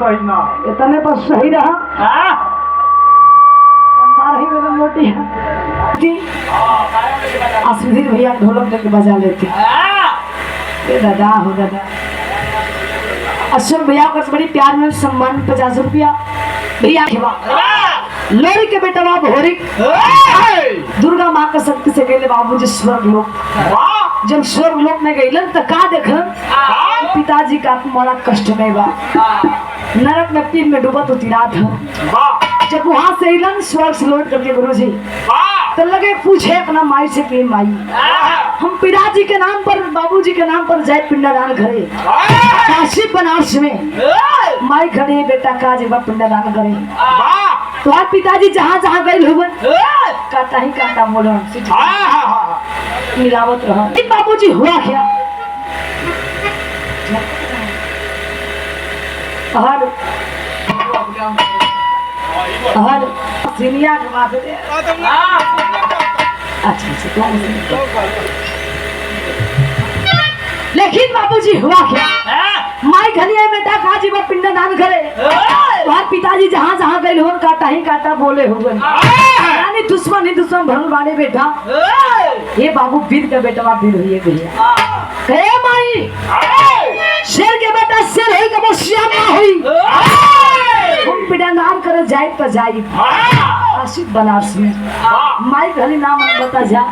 सही ना इतने पर सही रहा मोटी असुधीर भैया ढोलक लेके बजा लेते दादा हो दादा अशोक भैया का बड़ी प्यार में सम्मान 50 रुपया भैया लोरी के बेटा बाप होरिक दुर्गा माँ का शक्ति से गए बाबू जी स्वर्ग लोक जब स्वर्ग लोक में गई तो का देख पिताजी का बड़ा कष्ट में बा नरक में पीर में डूबा तो तिरात है जब वहां से इलन स्वर्ग से लौट करके गुरु जी तो लगे पूछे अपना माई से कि माई हम पिताजी के नाम पर बाबूजी के नाम पर जाए पिंडदान करे काशी बनारस में माई खड़े बेटा का जेबा पिंडदान करे तो आप पिताजी जहाँ जहाँ गए हुए काटा ही काटा बोलो मिलावत रहा बाबूजी हुआ क्या हर सीनिया के बात है अच्छा लेकिन बाबूजी हुआ क्या माई घलिया बेटा का जीवा पिंडदान करे और पिताजी जहाँ जहाँ गए हो काटा ही काटा बोले हुए यानी दुश्मन ही दुश्मन भरल वाले बेटा ये बाबू वीर का बेटा वीर हुई भैया हे माई शेर के बेटा शेर है कबो श्याम ना हुई हम पिंडदान करे जाए तो जाए काशी बनारस में माई घली नाम बता जा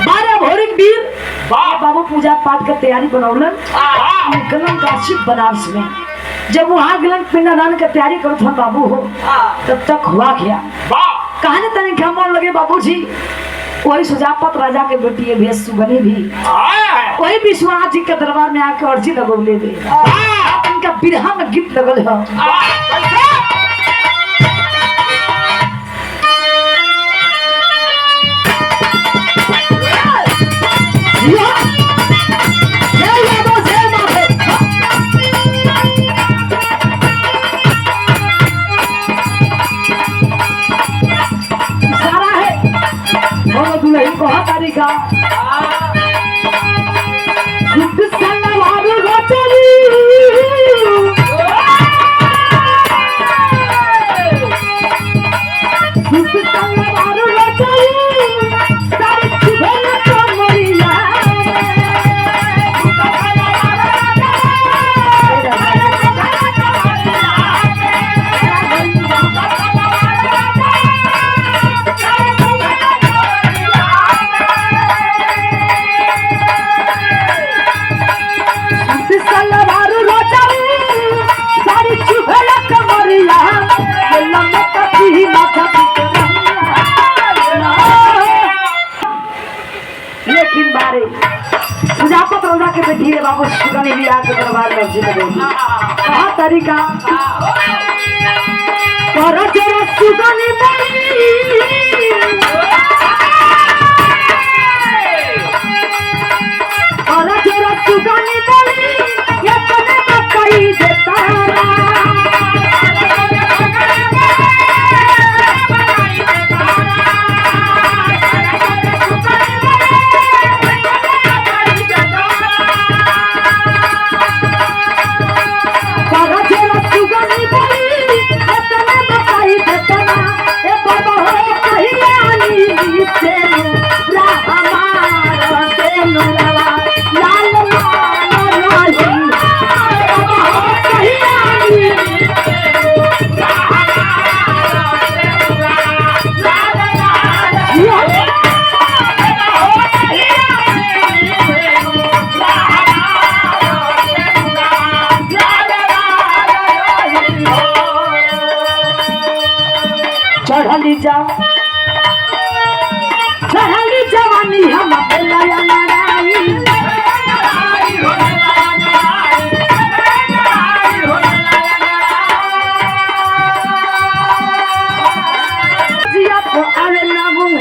12 भोरिक वीर बाबू पूजा पाठ का तैयारी बनौलन निकलन काशी बनारस में जब वहाँ गलन पिंडदान का तैयारी करो था बाबू हो तब तक हुआ क्या कहानी तनिक क्या मन लगे बाबूजी वही सुजापत राजा के बेटी भेष सुगनी भी वही विश्वनाथ जी के दरबार में आके अर्जी लगौले दे उनका बिरहा में गीत लगल है बहुत तारीखा लेकिन बारे सुजापत रोजा के बेटी है बाबू सुगनी भी आके दरबार में जी लगेगी कहा तरीका और तेरा सुगनी और तेरा सुगनी ये तने मकई देता तेरा जाओ चढ़ली जवानी हम बेलया लड़ाई जिया को आवे ना मुंह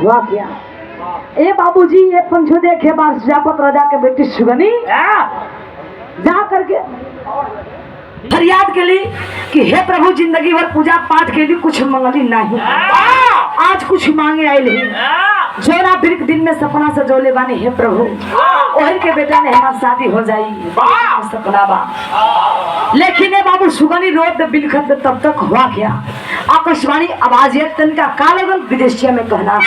हुआ क्या? ए बाबूजी ये पंचो देखे बार जापत राजा के बेटी सुगनी जा करके फरियाद के लिए कि हे प्रभु जिंदगी भर पूजा पाठ के लिए कुछ मंगली नहीं, आज कुछ मांगे आए नहीं। जोरा बिरक दिन में सपना सजोले बानी हे प्रभु ओहर के बेटा ने हमारी शादी हो जाई सपना बा। लेकिन ये बाबू सुगनी रोड बिलखत तब तक हुआ क्या? आकाशवाणी आवाज है तन का कालगल विदेशिया में कहना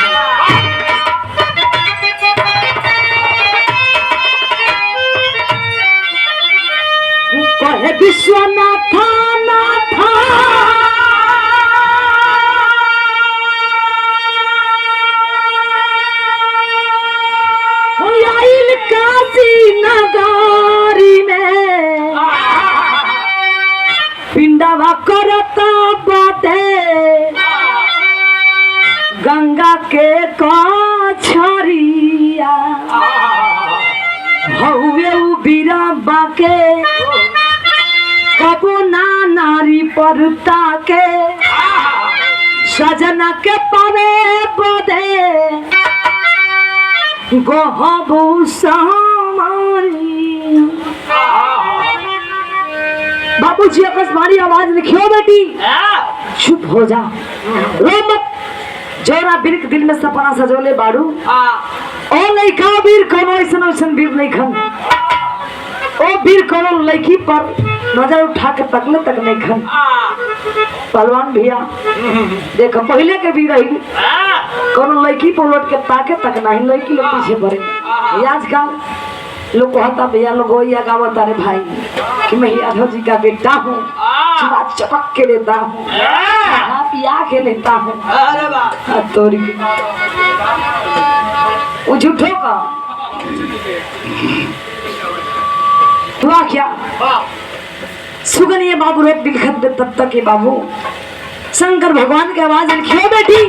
कहे विश्वनाथ नाथ आइल काशी नगरी में पिंडवा करता बाटे गंगा के कछरिया हौवे बीरा बाके कबू ना नारी परता के सजना के पावे बदे गोहबू बाबूजी आकाशवाणी आवाज लिखियो बेटी चुप हो जा रो मत। जोरा बिरक दिल में सपना सजोले बाड़ू ओ लइका वीर कोनो ऐसन ऐसन वीर नहीं खन ओ वीर कोनो लड़की पर नजर उठा के तकले तक नहीं खन। पहलवान भैया देखो पहले के भी रही कोनो लड़की पर लौट के ताके तक नहीं लड़की लोग पीछे पड़े। आजकल लोग कहता भैया लोग या गावत अरे भाई कि मैं यादव जी का बेटा हूँ चुपा चपक के लेता हूँ पिया के लेता हूँ तोरी वो झूठो का हुआ क्या? सुगनिया बाबू रोक बिलखत तब तक के बाबू शंकर भगवान के आवाज लिखियो बेटी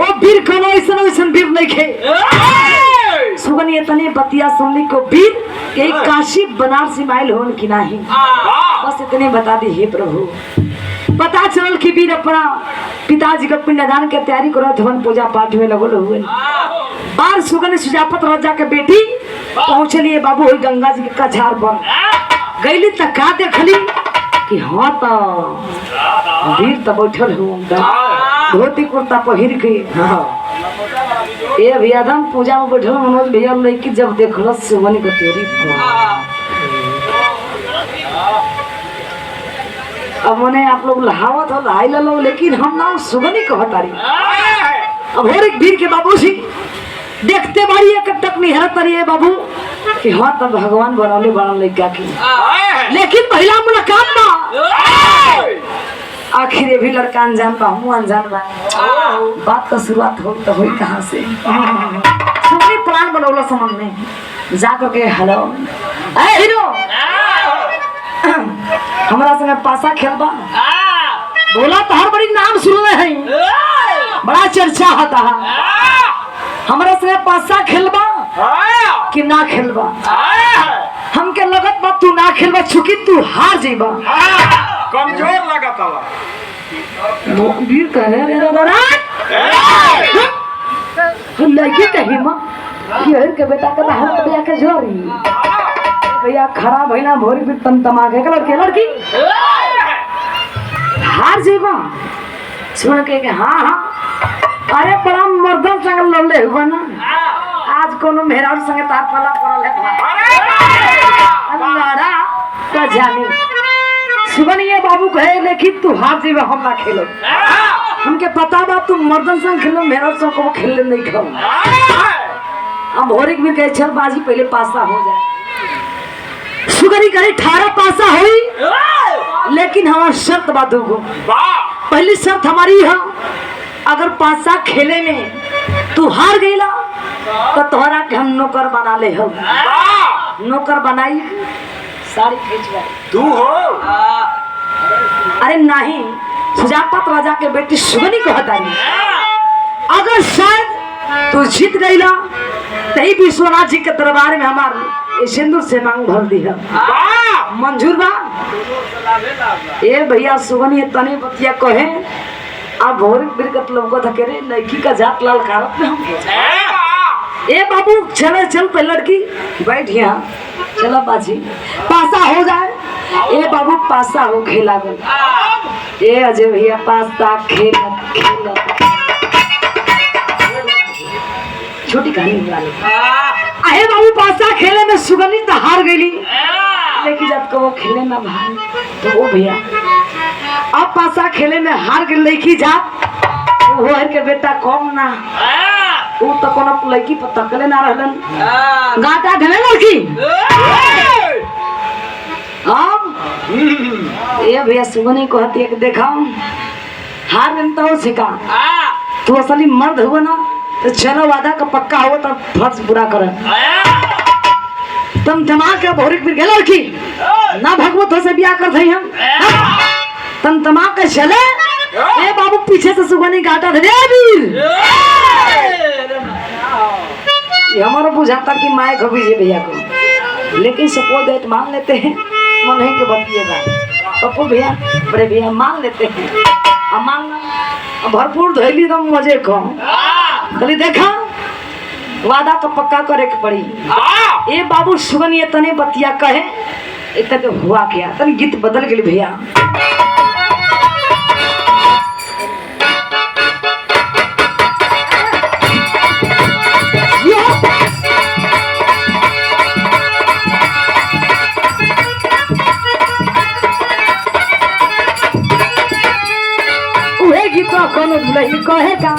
ओ वीर कोनो ऐसन ऐसन वीर नहीं खे। सुगनिया तने बतिया सुनली को वीर एक काशी बनारसी माइल होन की नहीं बस इतने बता दी हे प्रभु। पता चल कि वीर अपना पिताजी का पिंडदान के तैयारी करो धवन पूजा पाठ में लगल हुए बार सुगनी सुजापत राजा के बेटी पहुंचलिए बाबू हुई गंगा जी के कछार पर गईली तक का देखली कि हाँ तो वीर तो बैठल हूँ धोती कुर्ता पहिर के ये भैया दम पूजा में बैठल मनोज भैया लड़की जब देखल सुगनी को तेरी अब मने आप लोग लहावत हो लहाई लो लेकिन हम ना सुगनी कहतारी अब और एक वीर के बाबूजी देखते बारी एक टक निहरत रही बाबू कि हाँ तब भगवान बनौले बनौले क्या की, लेकिन पहला मुलाकात ना आखिर ये भी लड़का अनजान बा, हम अनजान बा। बात का शुरुआत हो तो हुई कहाँ से? सुनी प्लान बनौला समझ में जा करके हेलो ए हीरो हमारा संग पासा खेलबा। बोला तो हर बड़ी नाम सुन रहे हैं, बड़ा चर्चा होता है। हमारा संग पासा खेलबा कि ना खेलबा? हमके लगत बा तू ना खेलबा, चुकी तू हार जेबा। कमजोर लगत हला वीर कहे रे दरात लड़की कही मां ये के बेटा का हम भैया के जोरी भैया खरा भइना भोरी भी तमतमा के लड़की लड़की हार जेबा। सुन के हां हां अरे बड़ा मर्दन संग लड़ले हुआ ना, आज कोनो मेहरारू संगे तार पला पड़ल है लड़ा का जानी। सुबह ये बाबू कहे लेकिन तू हार जेबा, हम ना खेलो। हमके पता बा तू मर्दन संग खेलो, मेहरारू संग को खेलने नहीं खाओ। अब भोरिक भी कहे चल बाजी पहले पासा हो जाए। सुगरी करे 18 पासा हुई, लेकिन हमारा शर्त बा दूगो। पहली शर्त हमारी है अगर पासा खेले में तू हार गईला तो तोहरा के हम नौकर बना ले हो। नौकर बनाई साड़ी खींच गए तू हो। अरे नहीं, सुजापत राजा के बेटी सुगनी को हटाई। अगर शायद तू जीत गईला तही विश्वनाथ जी के दरबार में हमारे सिंदूर से मांग भर दी है। मंजूर बा? ए भैया सुगनी तनी बतिया कहे अब भोर बिरकत लोगों था रे लड़की का जात लाल कारत में हम ए बाबू चले चल पे लड़की बैठ यहाँ चलो बाजी पासा हो जाए। ए बाबू पासा हो खेला गल ए अजय भैया पासा खेलत खेलत छोटी कहानी बना ले। अहे बाबू पासा खेले में सुगनी तो हार गई, लेकिन जब को वो खेले ना भाई तो वो भैया अब पासा खेले में हार गई लड़की जात वो हर के बेटा कम ना वो तो कोनो लड़की पर तकले ना रहलन गाटा धले लड़की। अब ये भैया सुगनी कहती है कि देखा हार गई तो सिका तू असली मर्द हुआ ना तो चलो वादा का पक्का हो तो फर्ज पूरा कर। तुम दिमाग के भोरिक फिर गए लड़की ना भगवत हो से ब्याह कर थे हम तुम दिमाग के चले ए बाबू पीछे से सुगनी गाटा थे वीर। ये हमारा बुझाता कि माए को भी भैया को, लेकिन सपोज दैट मान लेते हैं मन नहीं के बतिएगा पप्पू भैया बड़े भैया मान लेते हैं। अब मान भरपूर धैली दम मजे को कली देखा वादा का पक्का करे के पड़ी। ए बाबू सुगनी तने बतिया कहे इतना तो हुआ क्या तन गीत बदल गई भैया। उहे गीत कोनो नहीं कहेगा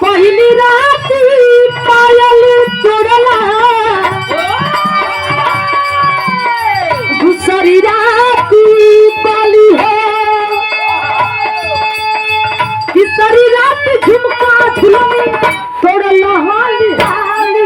पहली रात पायल तोड़ला दूसरी रात बाली हो तीसरी रात झुमका झुलनी तोड़ला हाली हाली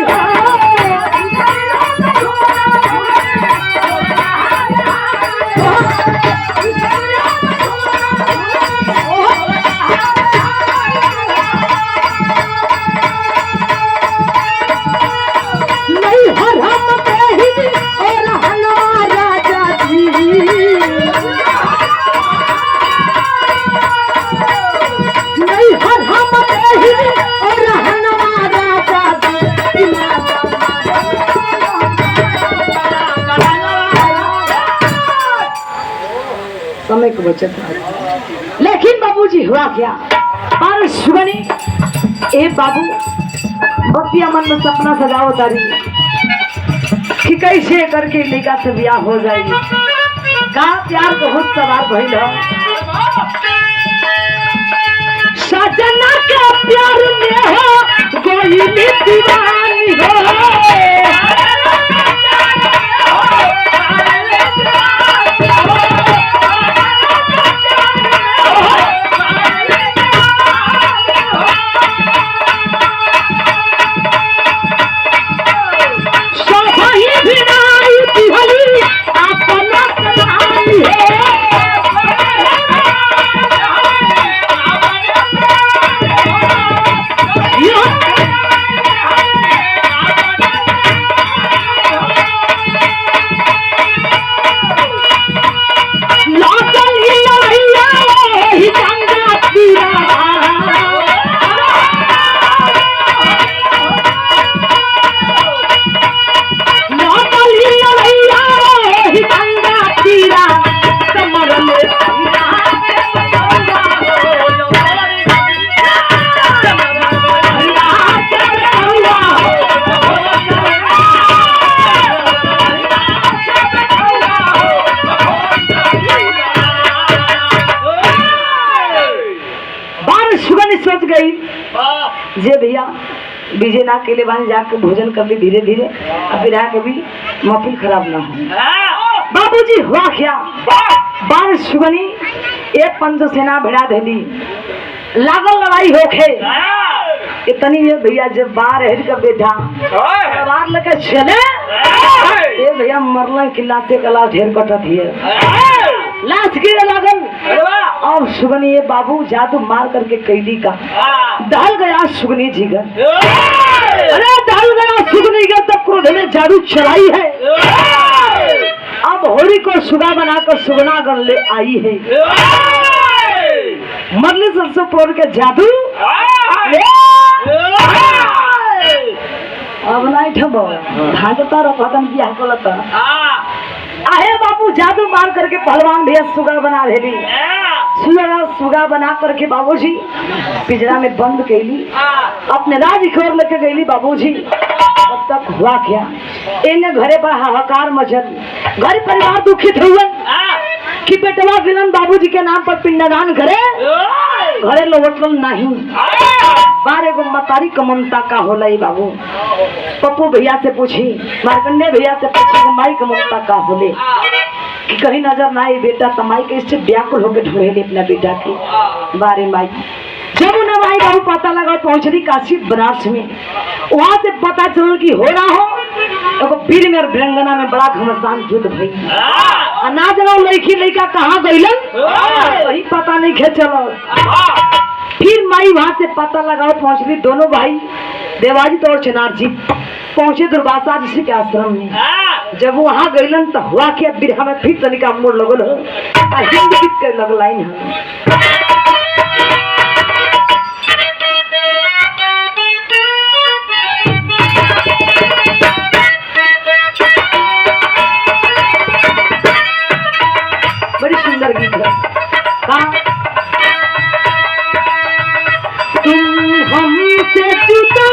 समय की बचत। लेकिन बाबूजी हुआ क्या और सुगनी ए बाबू बतिया मन में सपना सजाओ तारी कि कैसे करके लड़का से ब्याह हो जाएगी। का प्यार बहुत सवार भइल सजना के प्यार में हो कोई भी दीवानी हो। सोच गई जे भैया बीजे ना के लिए बन जाके भोजन कर ली धीरे धीरे, अब फिर आके भी महफिल खराब ना हो। बाबूजी हुआ क्या बार सुगनी एक पंजो सेना भिड़ा देली लागल लड़ाई होखे इतनी ये भैया जब बार हेड का बेटा बार लेके चले ये भैया मरल किला से कला ढेर कटत है लाश गिरे लागल। अब सुगनी ये बाबू जादू मार करके कैदी का ढल गया सुगनी जी का। अरे ढल गया सुगनी का तब क्रोध में जादू चलाई है। अब होली को सुगा बनाकर सुगना कर ले आई है। मरली सरसों पोड़ के जादू अब नहीं ठबो भागता रो खत्म किया को लता आहे बाबू जादू मार करके पहलवान भैया सुगा बना रहे सुगा बना करके बाबूजी पिंजरा में बंद कैली अपने राज की ओर लेके गईली। बाबूजी तब तक हुआ क्या इन्हें घरे पर हाहाकार मचल। घर परिवार दुखित हुए कि बेटवा विलन बाबूजी के नाम पर पिंडदान करे घरे लौटल नहीं। बारे को मतारी कमनता का होला बाबू पप्पू भैया से पूछी मारकंडे भैया से पूछी माई कमनता का होले कि कहीं नजर ना आई बेटा तमाई के इससे व्याकुल होकर ढूंढे अपना बेटा की बारे माई। जब उन्हें माई बाबू पता लगा पहुंचली काशी बनारस में वहां से पता चल कि हो रहा हो तो वीर में वीरंगना में बड़ा घमसान युद्ध भई ना जानो लड़की लड़का कहाँ गईलन वही पता नहीं खे चलो। फिर माई वहां से पता लगाओ पहुंचली दोनों भाई देवाजी और चनार जी पहुंचे दुर्वासा ऋषि के आश्रम में। जब वहां गईलन तो हुआ क्या बिरहा में फिर तनिका मोड़ लगल हिंद गीत के लगलाइन बड़ी सुंदर गीत है। तुम हमसे जुदा